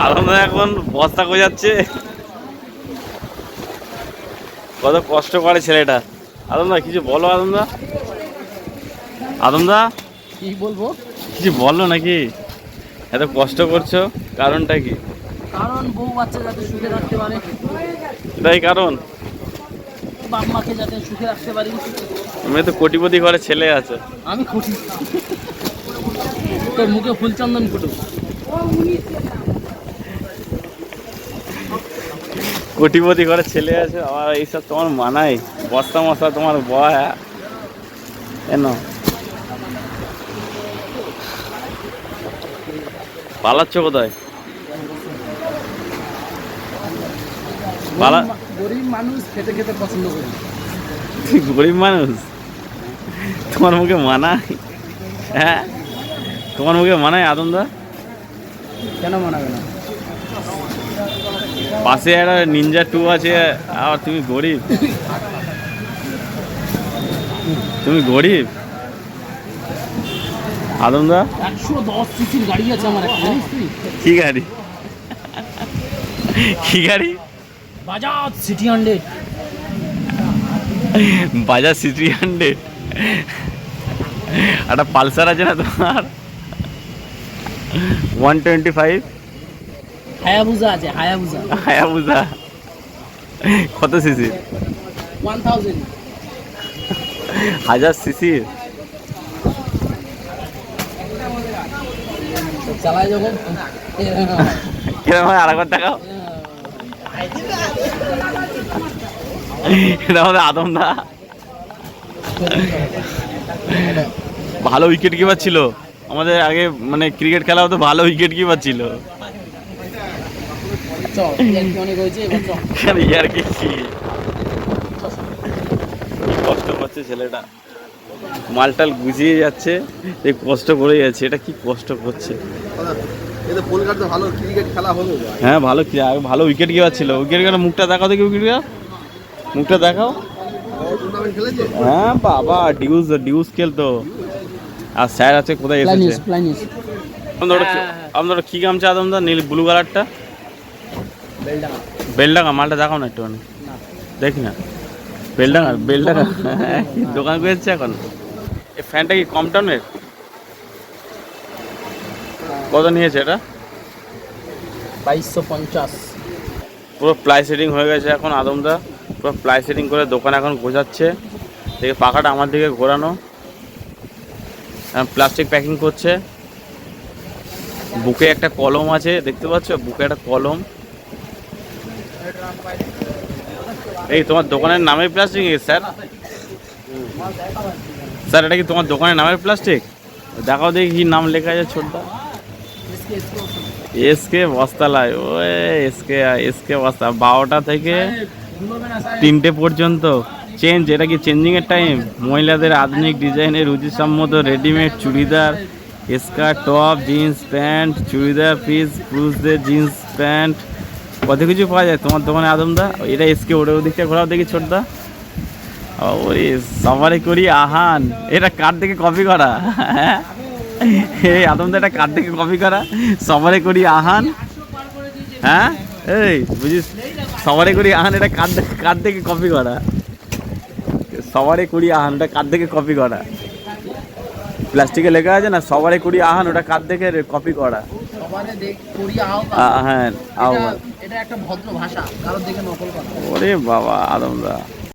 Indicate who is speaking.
Speaker 1: আনন্দ এখন বস্তা গোজাচ্ছে। কত কষ্ট করে ছেলেটা। আনন্দা কিছু বলো, আনন্দা। আনন্দা
Speaker 2: কি বলবো?
Speaker 1: কিছু বললো নাকি? এত কষ্ট করছো কারণটা কি?
Speaker 2: কারণ বউ বাচ্চা যাতে সুখে রাখতে পারে,
Speaker 1: এটাই কারণ।
Speaker 2: বাপ মাকে যাতে সুখে রাখতে পারি।
Speaker 1: তুমি তো কোটিপতি ঘরে ছেলে আছে।
Speaker 2: আমি খুশি। তোর মুখে ফুলচন্দন ফুটুক।
Speaker 1: কোটিপতি ঘরে ছেলে আছে, আবার এইসব তোমার মানায়? বস্তা মশা তোমার বয় কেন? পালাচ্ছ কোথায়? পালা।
Speaker 2: গরিব মানুষ খেতে খেতে পছন্দ করি।
Speaker 1: গরিব মানুষ তোমার মুখে মানায়? হ্যাঁ, তোমার মুখে মানায় আনন্দা?
Speaker 2: কেন মানাবে না?
Speaker 1: পাশে একটা নিনজা 2 আছে, আর তুমি গরিব? তুমি গরিব আনন্দা?
Speaker 2: 110 সিসির গাড়ি আছে আমার একটা, জানিস তুই?
Speaker 1: কি গাড়ি? কি গাড়ি?
Speaker 2: বাজাজ সিটি 100।
Speaker 1: বাজাজ সিটি 100? একটা পালসার আছে না তোমার 125?
Speaker 2: হায়াবুজা আছে, হায়াবুজা।
Speaker 1: হায়াবুজা কত সিসি?
Speaker 2: 1000।
Speaker 1: 1000 সিসি?
Speaker 2: চালায় যখন
Speaker 1: কিরকম হয় আরেকবার দেখাও। এটা আমাদের আদম দা ভালো উইকেট কিপার ছিল আমাদের আগে, মানে ক্রিকেট খেলা হতো, ভালো উইকেট কিপার ছিল। ইয়ার কি কষ্ট করছে ছেলেটা, মালটাল গুজিয়ে যাচ্ছে, এই কষ্ট করে যাচ্ছে। এটা কি কষ্ট করছে।
Speaker 2: ভালো ক্রিকেট খেলা হলো।
Speaker 1: হ্যাঁ ভালো, ভালো উইকেট কিপার ছিল। উইকেট কিপার মুখটা দেখাও দেখি, উইকেট কিপার মুখটা দেখাও। হ্যাঁ বাবা, ডিউস খেলতো। আর স্যার আছে কোথায় এসেছে? আপনার কি গামছা আদমদা? নীল ব্লু কালারটা বেলডাঙ্গা। মালটা দেখাও না একটুখানি দেখি না। বেলডাঙ্গা দোকান করেছে এখন। এই ফ্যানটা কি কম টনের? কত নিয়েছে এটা?
Speaker 2: 2250।
Speaker 1: পুরো প্লাই সেটিং হয়ে গেছে এখন আদমদা, পুরো প্লাই সেটিং করে দোকান এখন গোছাচ্ছে। দেখে পাখাটা আমার দিকে ঘোরানো, প্লাস্টিক প্যাকিং করছে। বুকে একটা কলম আছে, দেখতে পাচ্ছ? বুকে একটা কলম। এই তোমার দোকানের নামের প্লাস্টিক স্যার? স্যার এটা কি তোমার দোকানের নামের প্লাস্টিক? দেখাও দেখি কি নাম লেখা আছে ছোটটা। এসকে বস্তালায়। ও এসকে বস্তা। 12টা থেকে 3টে পর্যন্ত চেঞ্জ। এটা কি চেঞ্জিংয়ের টাইম? মহিলাদের আধুনিক ডিজাইনের রুচিসম্মত readymade churidar, skirt, top, jeans pant, churidar piece, পুরুষদের জিন্স প্যান্ট, কত কিছু পাওয়া যায় তোমার দোকানে আদমদা। এটা এসকে ওটা ওদিকটা ঘোরাও দেখি ছোটদা। ওরে সবারে করি আহান, এটা কার থেকে কপি করা? হ্যাঁ এই আদমদা এটা কার থেকে কপি করা? সবারে করি আহান। হ্যাঁ এই বুঝিস, সবারে করি আহান এটা কার থেকে কপি করা? সবারে করি আহান এটা কার থেকে কপি করা? প্লাস্টিকে লেখা আছে না সবারে করি আহান, ওটা কার থেকে কপি করা? হ্যাঁ,
Speaker 2: এটা একটা ভদ্র ভাষা, কারোর দিকে নকল করা।
Speaker 1: ওরে বাবা আদমদা।